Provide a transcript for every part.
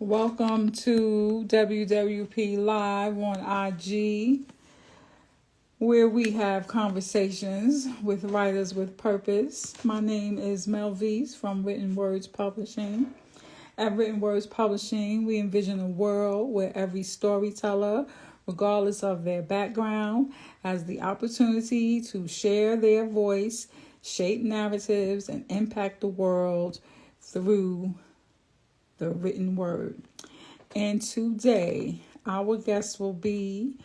Welcome to WWP Live on IG, where we have conversations with writers with purpose. My name is Melvise from Written Words Publishing. At Written Words Publishing, we envision a world where every storyteller, regardless of their background, has the opportunity to share their voice, shape narratives, and impact the world through the written word. And today, our guest will be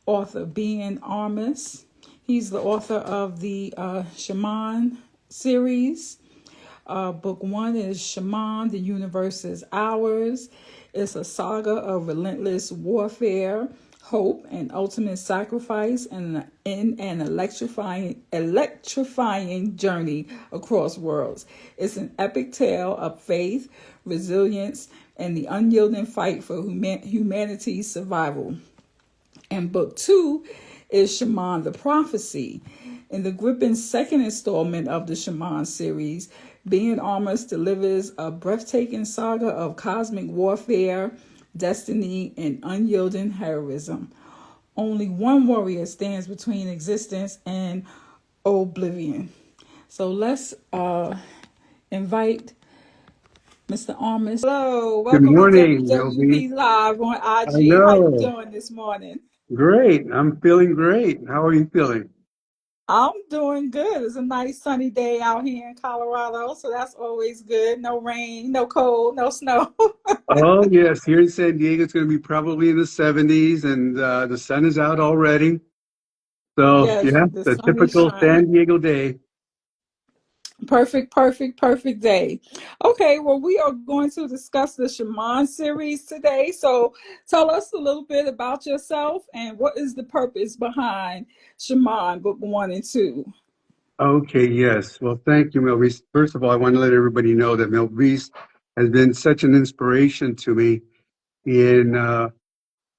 author Armas. He's the author of the Chamán Series. Book one is Chamán, The Universe is Ours. It's a saga of relentless warfare, hope, and ultimate sacrifice in an electrifying journey across worlds. It's an epic tale of faith, resilience, and the unyielding fight for humanity's survival. And book two is Chamán the Prophecy. In the gripping second installment of the Chamán series, Armas delivers a breathtaking saga of cosmic warfare, destiny, and unyielding heroism. Only one warrior stands between existence and oblivion. So let's invite Mr. Armas. Hello, Good welcome to morning, WWP Melvise. Live on IG. How you Hello. doing this morning? Great. I'm feeling great. How are you feeling? I'm doing good. It's a nice sunny day out here in Colorado, so that's always good. No rain, no cold, no snow. Oh, yes. Here in San Diego, it's going to be probably in the 70s, and the sun is out already. So, Yes, yeah, the the sun is typical shining. San Diego day. Perfect day. Okay, well, we are going to discuss the Chamán series today. So tell us a little bit about yourself and what is the purpose behind Chamán, book one and two. Okay, yes. Well, thank you, Melvise. First of all, I want to let everybody know that Melvise has been such an inspiration to me in uh,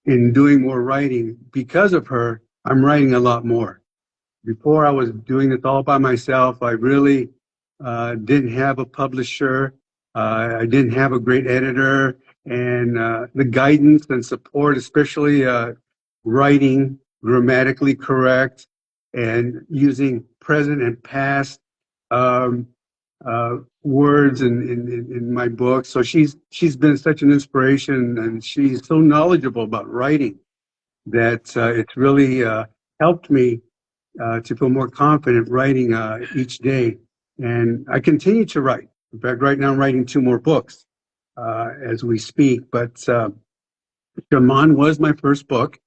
in doing more writing. Because of her, I'm writing a lot more. Before I was doing this all by myself, I really didn't have a publisher. I didn't have a great editor, and the guidance and support, especially writing grammatically correct and using present and past um, words in my book. So she's been such an inspiration, and she's so knowledgeable about writing that it's really helped me to feel more confident writing each day. And I continue to write. In fact, right now I'm writing two more books as we speak. But Shaman was my first book,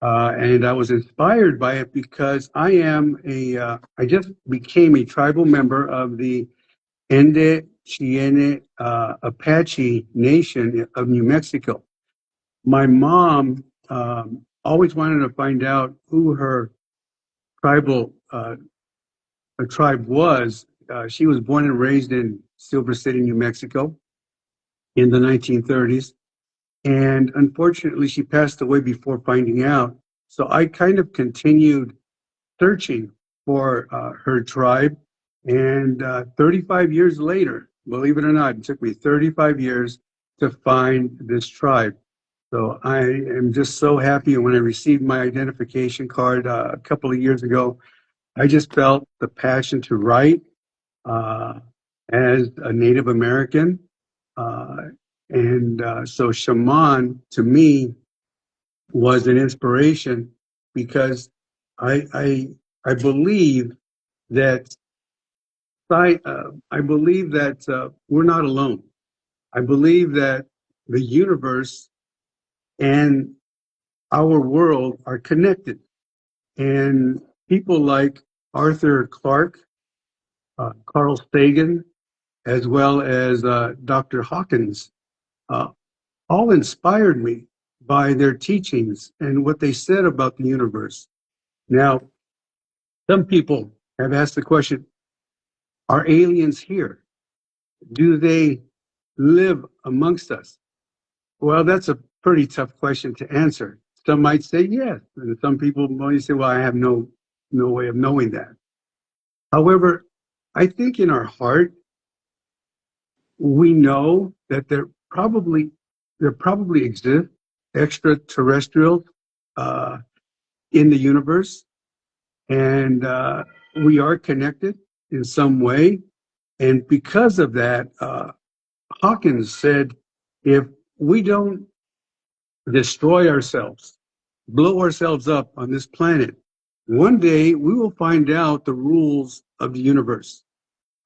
and I was inspired by it because I just became a tribal member of the Ende Cheyenne Apache Nation of New Mexico. My mom always wanted to find out who her tribal tribe was. She was born and raised in Silver City, New Mexico in the 1930s. And unfortunately, she passed away before finding out. So I kind of continued searching for her tribe. And 35 years later, believe it or not, it took me 35 years to find this tribe. So I am just so happy. And when I received my identification card a couple of years ago, I just felt the passion to write uh, as a Native American. Uh, so Shaman to me was an inspiration because I, I, I believe that I believe that we're not alone. I believe that the universe and our world are connected. And people like Arthur Clarke, Carl Sagan, as well as Dr. Hawkins, uh, all inspired me by their teachings and what they said about the universe. Now, some people have asked the question, are aliens here? Do they live amongst us? Well, that's a pretty tough question to answer. Some might say yes, and some people might say, well, I have no way of knowing that. However, I think in our heart, we know that there probably there probably exist extraterrestrials uh, in the universe, and we are connected in some way. And because of that, Hawkins said, if we don't destroy ourselves, blow ourselves up on this planet, one day we will find out the rules of the universe.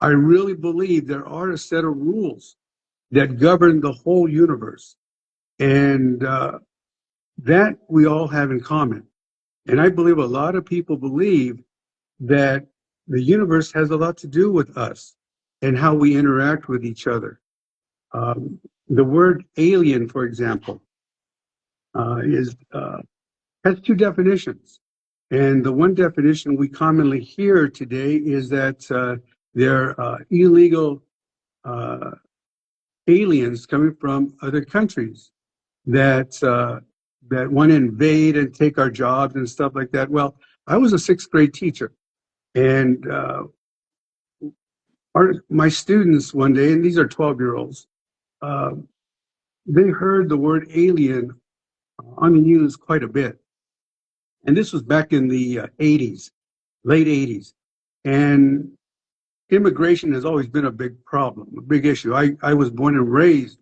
I really believe there are a set of rules that govern the whole universe, and that we all have in common. And I believe a lot of people believe that the universe has a lot to do with us and how we interact with each other. The word alien, for example, has two definitions. And the one definition we commonly hear today is that they're illegal uh, aliens coming from other countries that want to invade and take our jobs and stuff like that. Well, I was a sixth grade teacher, and my students one day, and these are 12-year-olds, uh, they heard the word alien on the news quite a bit. And this was back in the 80s, late 80s. And immigration has always been a big problem, a big issue. I was born and raised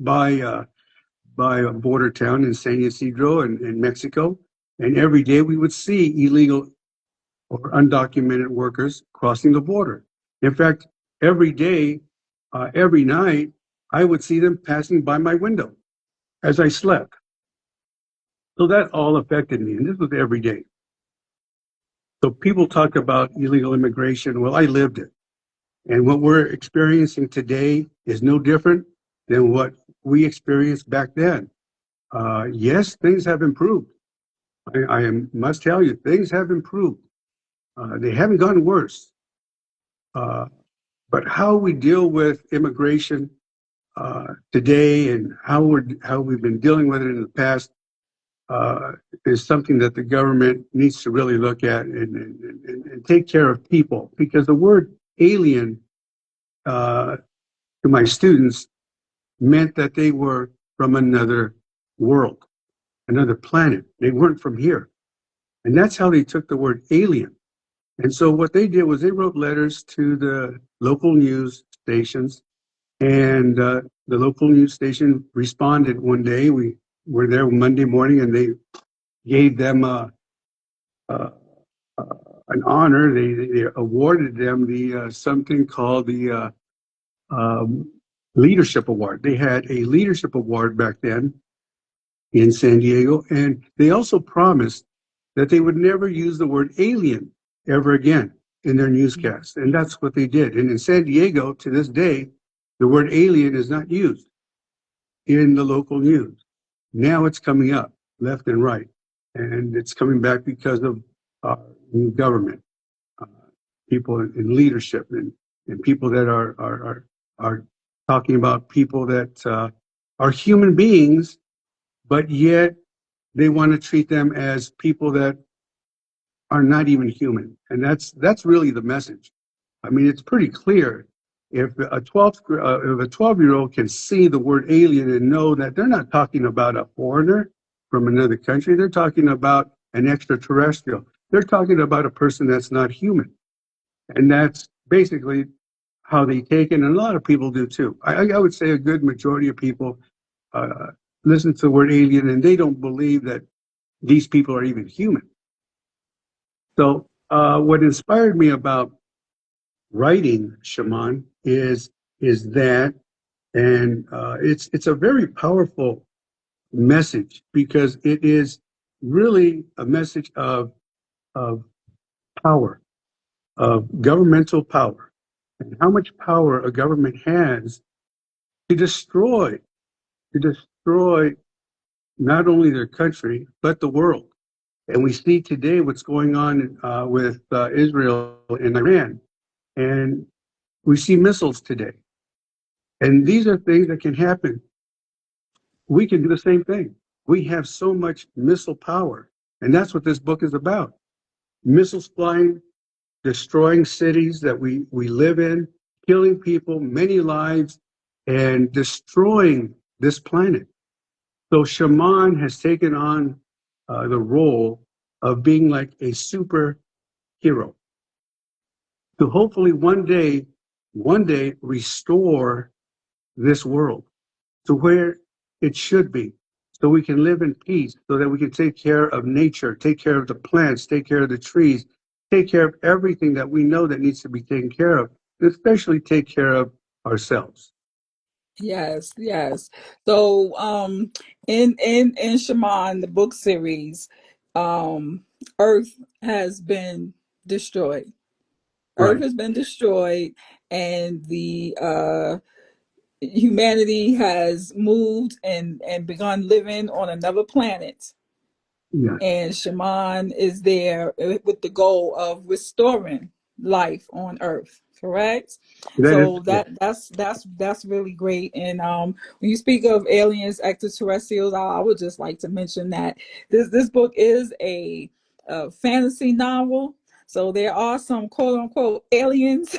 by a border town in San Ysidro in Mexico. And every day we would see illegal or undocumented workers crossing the border. In fact, every day, every night, I would see them passing by my window as I slept. So that all affected me, and this was every day. So people talk about illegal immigration. Well, I lived it. And what we're experiencing today is no different than what we experienced back then. Yes, things have improved. Must tell you, things have improved. They haven't gotten worse. But how we deal with immigration today and how we've been dealing with it in the past is something that the government needs to really look at and take care of people. Because the word alien to my students meant that they were from another world, another planet. They weren't from here. And that's how they took the word alien. And so what they did was they wrote letters to the local news stations, and the local news station responded one day. We were there Monday morning, and they gave them an honor. They awarded them the something called the Leadership Award. They had a leadership award back then in San Diego, and they also promised that they would never use the word alien ever again in their newscasts. And that's what they did. And in San Diego, to this day, the word alien is not used in the local news. Now it's coming up left and right. And it's coming back because of new government, people in leadership, and people that are talking about people that are human beings, but yet they want to treat them as people that are not even human. And that's really the message. I mean, it's pretty clear. If a 12-year-old can see the word alien and know that they're not talking about a foreigner from another country, they're talking about an extraterrestrial. They're talking about a person that's not human. And that's basically how they take it. And a lot of people do too. I would say a good majority of people listen to the word alien and they don't believe that these people are even human. So what inspired me about writing Chamán is that, and it's a very powerful message because it is really a message of power, of governmental power, and how much power a government has to destroy not only their country but the world. And we see today what's going on with Israel and Iran. And we see missiles today. And these are things that can happen. We can do the same thing. We have so much missile power. And that's what this book is about. Missiles flying, destroying cities that we live in, killing people, many lives, and destroying this planet. So Shaman has taken on the role of being like a superhero to hopefully one day restore this world to where it should be, so we can live in peace, so that we can take care of nature, take care of the plants, take care of the trees, take care of everything that we know that needs to be taken care of, especially take care of ourselves. Yes, yes. So, in Shaman, the book series, um, Earth has been destroyed. Earth Right. has been destroyed, and the humanity has moved and begun living on another planet. Yes, And Shaman is there with the goal of restoring life on Earth. Correct. that is So correct. that's really great. And when you speak of aliens, extraterrestrials, I would just like to mention that this book is a fantasy novel. So there are some quote unquote aliens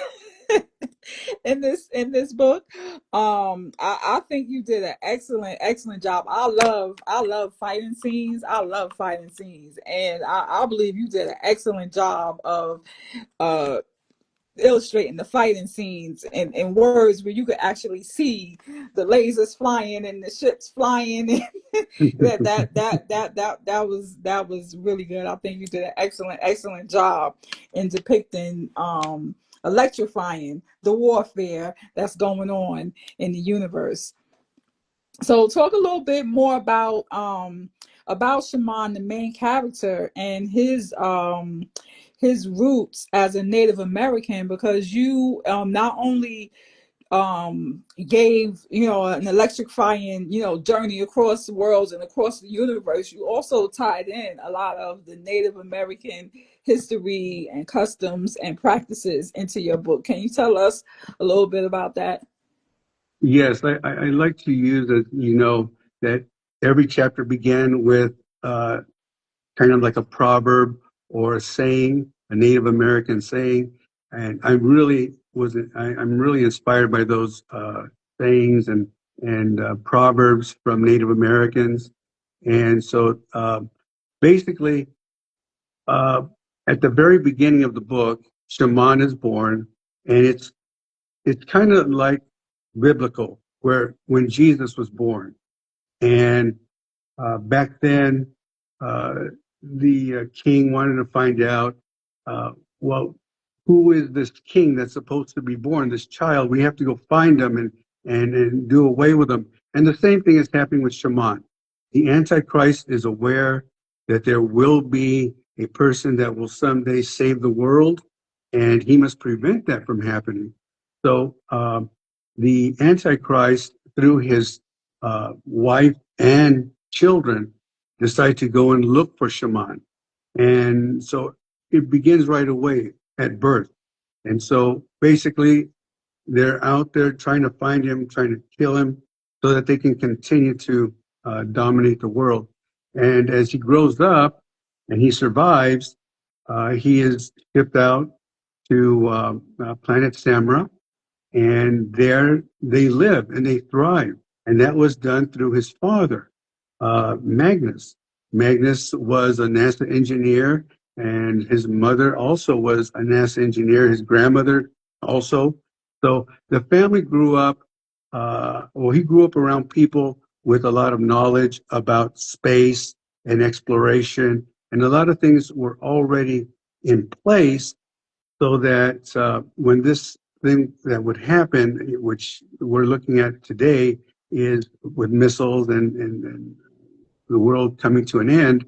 in this book. I think you did an excellent job. I love fighting scenes. I love fighting scenes, and I believe you did an excellent job of uh illustrating the fighting scenes in words where you could actually see the lasers flying and the ships flying. And that was really good. I think you did an excellent job in depicting electrifying the warfare that's going on in the universe. So talk a little bit more about Shaman, the main character, and his roots as a Native American, because you not only gave an electrifying journey across the worlds and across the universe, you also tied in a lot of the Native American history and customs and practices into your book. Can you tell us a little bit about that? Yes, I like to use it, that every chapter began with kind of like a proverb or a saying, a Native American saying. And I'm really inspired by those sayings and proverbs from Native Americans. And so basically, uh, at the very beginning of the book, Shaman is born, and it's kind of like biblical, where when Jesus was born. And back then, uh, the king wanted to find out, uh, well, who is this king that's supposed to be born, this child? We have to go find him and do away with him. And the same thing is happening with Shaman. The Antichrist is aware that there will be a person that will someday save the world, and he must prevent that from happening. So the Antichrist, through his wife and children, decide to go and look for Shaman. And so it begins right away at birth. And so basically, they're out there trying to find him, trying to kill him, so that they can continue to dominate the world. And as he grows up and he survives, he is shipped out to planet Samra, and there they live and they thrive. And that was done through his father, Magnus. Magnus was a NASA engineer, and his mother also was a NASA engineer, his grandmother also. So the family grew up, he grew up around people with a lot of knowledge about space and exploration, and a lot of things were already in place, so that when this thing that would happen, which we're looking at today, is with missiles and the world coming to an end,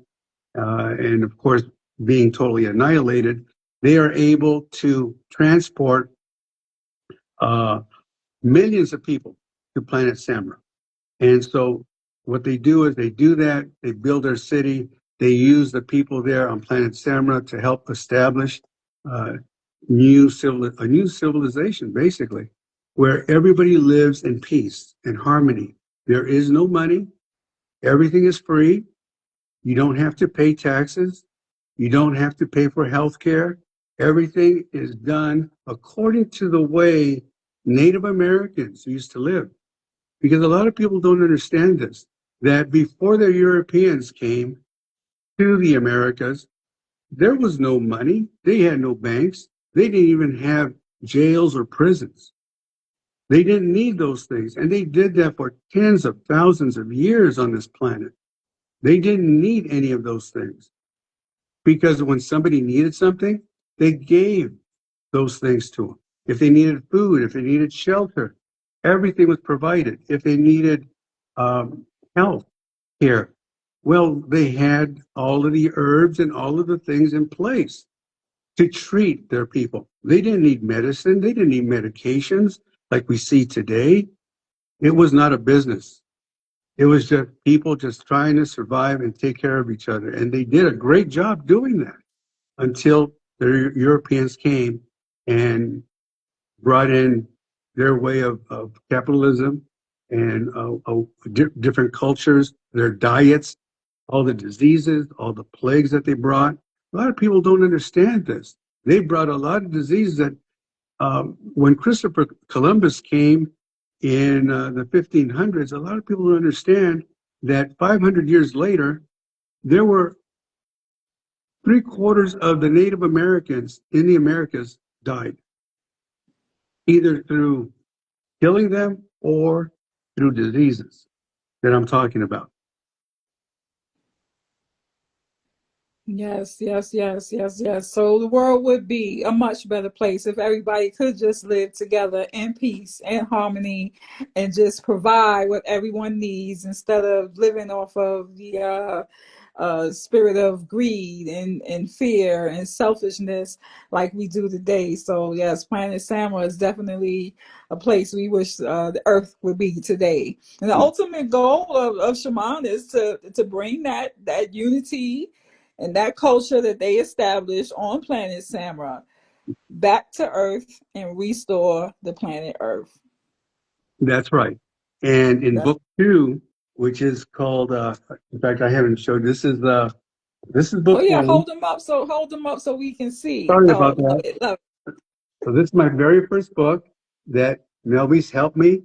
and of course being totally annihilated, they are able to transport uh, millions of people to planet Samra. And so what they do is they do that, they build their city, they use the people there on planet Samra to help establish uh, a new civilization, basically, where everybody lives in peace and harmony. There is no money, everything is free, you don't have to pay taxes, you don't have to pay for health care. Everything is done according to the way Native Americans used to live, because a lot of people don't understand this. that before the Europeans came to the Americas, there was no money. They had no banks. They didn't even have jails or prisons. They didn't need those things. And they did that for tens of thousands of years on this planet. They didn't need any of those things because when somebody needed something, they gave those things to them. If they needed food, if they needed shelter, everything was provided. If they needed health care, well, they had all of the herbs and all of the things in place to treat their people. They didn't need medicine. They didn't need medications like we see today. It was not a business. It was just people just trying to survive and take care of each other. And they did a great job doing that until the Europeans came and brought in their way of capitalism and different cultures, their diets, all the diseases, all the plagues that they brought. A lot of people don't understand this. They brought a lot of diseases that when Christopher Columbus came in the 1500s, a lot of people don't understand that 500 years later, there were 3/4 of the Native Americans in the Americas died, either through killing them or through diseases that I'm talking about. Yes, yes, yes, yes, yes. So the world would be a much better place if everybody could just live together in peace and harmony and just provide what everyone needs instead of living off of the spirit of greed and fear and selfishness like we do today. So yes, Planet Samra is definitely a place we wish the Earth would be today. And the ultimate goal of Shaman is to bring that unity and that culture that they established on planet Samra back to Earth and restore the planet Earth. That's right. And in That's, book 2, which is called, in fact, I haven't showed, this is oh book yeah, 1. hold them up so we can see. Sorry Oh, about love that. it, love So this is my very first book that Melby's helped me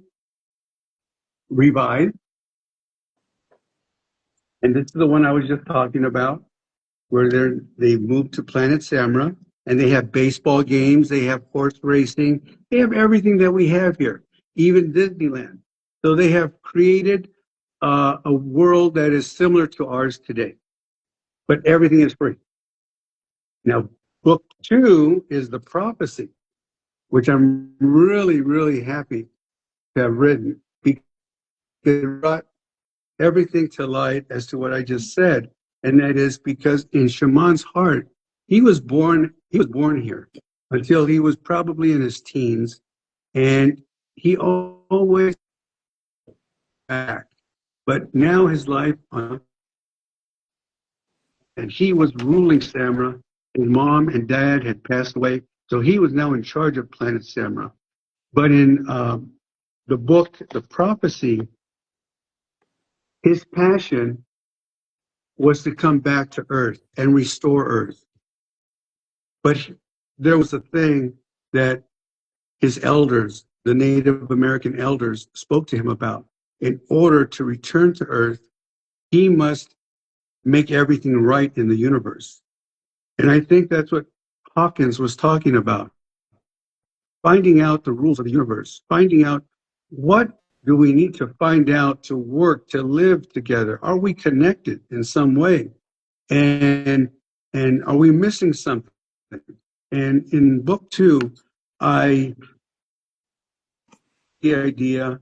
revise. And this is the one I was just talking about, where they moved to Planet Samra, and they have baseball games, they have horse racing, they have everything that we have here, even Disneyland. So they have created a world that is similar to ours today, but everything is free. Now, book 2 is the prophecy, which I'm really, really happy to have written because it brought everything to light as to what I just said. And that is because in Shaman's heart, he was born here until he was probably in his teens. And he always back. But now his life, and he was ruling Samra. His mom and dad had passed away. So he was now in charge of Planet Samra. But in the book, The Prophecy, his passion was to come back to Earth and restore Earth. But there was a thing that his elders, the Native American elders, spoke to him about. In order to return to Earth, he must make everything right in the universe. And I think that's what Hawkins was talking about. Finding out the rules of the universe, finding out what do we need to find out to work, to live together? Are we connected in some way? And are we missing something? And in book 2, I the idea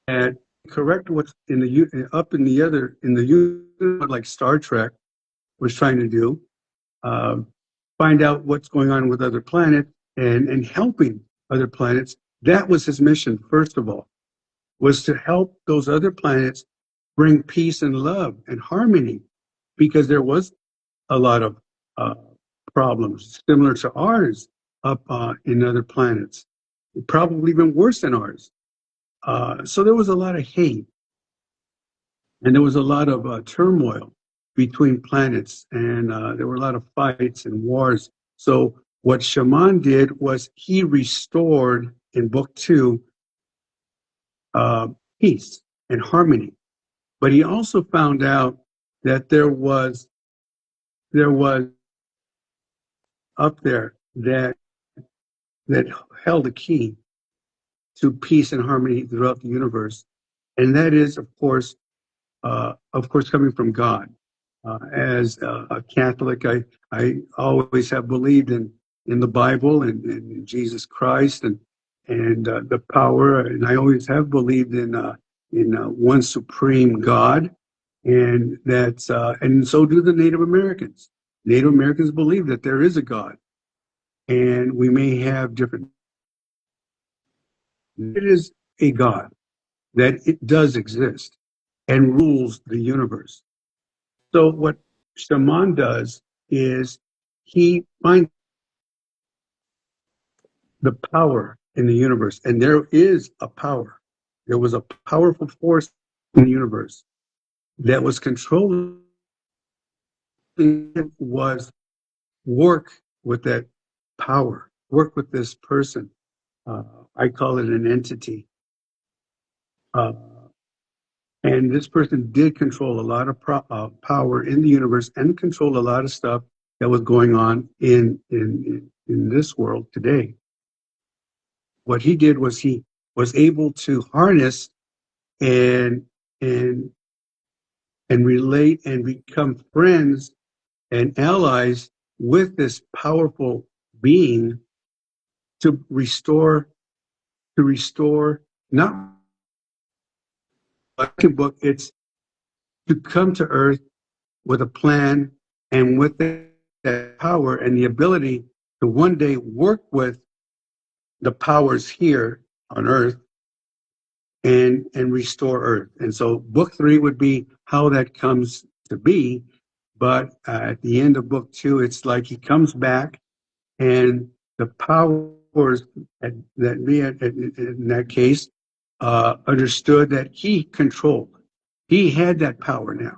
that correct what's in the up in the other in the universe, like Star Trek was trying to do, uh, find out what's going on with other planets and helping other planets. That was his mission, first of all, was to help those other planets bring peace and love and harmony, because there was a lot of uh, problems similar to ours up in other planets, probably even worse than ours. So there was a lot of hate and there was a lot of turmoil between planets, and there were a lot of fights and wars. So what Shaman did was he restored in book 2 peace. and harmony. But he also found out that there was up there that held a key to peace and harmony throughout the universe, and that is, of course, coming from God. As a Catholic, I always have believed in the Bible and in Jesus Christ and the power, and I always have believed in one supreme God, and so do the Native Americans. Native Americans believe that there is a God, and we may have different. It is a God that it does exist and rules the universe. So what Shaman does is he finds the power in the universe, and there is a power. There was a powerful force in the universe that was controlling. It was work with that power, work with this person. Uh, I call it an entity. Uh, and this person did control a lot of power in the universe and control a lot of stuff that was going on in this world today. What he did was he was able to harness and and and relate and become friends and allies with this powerful being to restore not like a book, it's to come to earth with a plan and with that power and the ability to one day work with the powers here on earth and restore earth. And so book 3 would be how that comes to be. But at the end of book 2, it's like he comes back and the powers that me in that case understood that he controlled. He had that power now.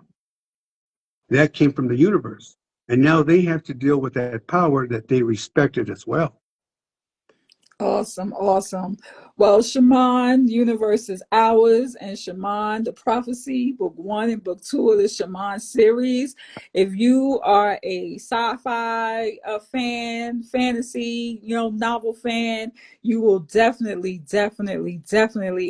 That came from the universe. And now they have to deal with that power that they respected as well. Awesome, awesome. Well, Shaman, Universe is Ours, and Shaman, The Prophecy, Book 1 and Book 2 of the Shaman series. If you are a sci-fi fan, fantasy, novel fan, you will definitely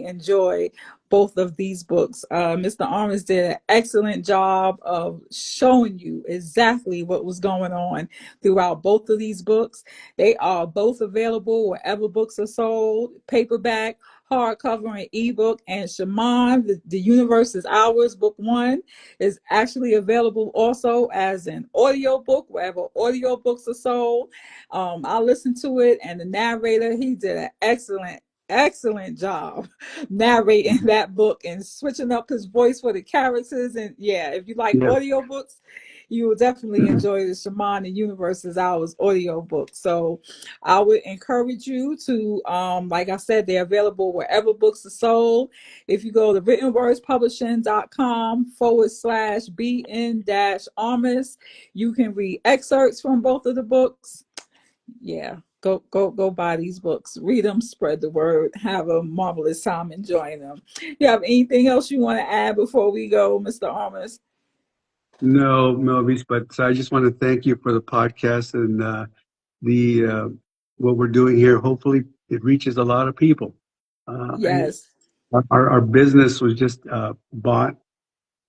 enjoy both of these books. Mr. Armas did an excellent job of showing you exactly what was going on throughout both of these books. They are both available wherever books are sold, paperback, hardcover, and ebook. And Shaman, the Universe is Ours, Book 1, is actually available also as an audio book wherever audio books are sold. I listened to it, and the narrator, he did an excellent job narrating that book and switching up his voice for the characters. And yeah, if you like Yeah. audiobooks, you will definitely enjoy the Shaman and Universe is Ours audiobook. So I would encourage you to, like I said, they're available wherever books are sold. If you go to writtenwordspublishing.com/BN-Armas, you can read excerpts from both of the books. Yeah, go buy these books, read them, spread the word, have a marvelous time enjoying them. You have anything else you want to add before we go, Mr. Armas? No, Melvis, but I just want to thank you for the podcast and the what we're doing here. Hopefully, it reaches a lot of people. And Yes. our business was just bought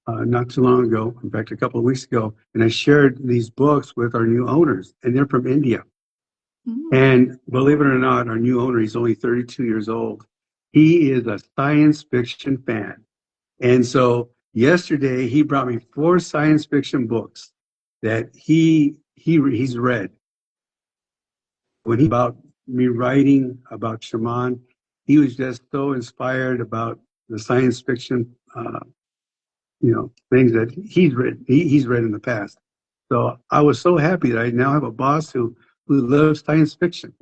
not too long ago. In fact, a couple of weeks ago, and I shared these books with our new owners, and they're from India. And believe it or not, our new owner, he's only 32 years old. He is a science fiction fan. And so yesterday he brought me 4 science fiction books that he's read. When he about me writing about Shaman, he was just so inspired about the science fiction, things that he's read in the past. So I was so happy that I now have a boss who loves science fiction.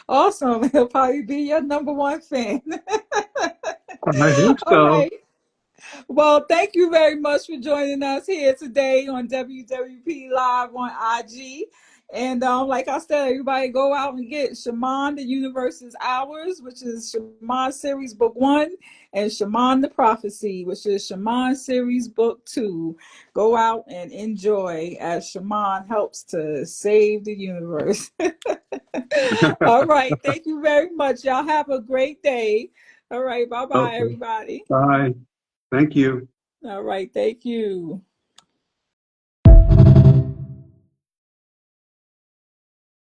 Awesome. He'll probably be your number one fan. I hope All so. right. Well, thank you very much for joining us here today on WWP Live on IG. And like I said, everybody go out and get Shaman, the Universe is Ours, which is Shaman Series Book 1, and Shaman the Prophecy, which is Shaman Series Book 2. Go out and enjoy as Shaman helps to save the universe. All right. Thank you very much. Y'all have a great day. All right. Bye bye, Okay. everybody. Bye. Thank you. All right. Thank you.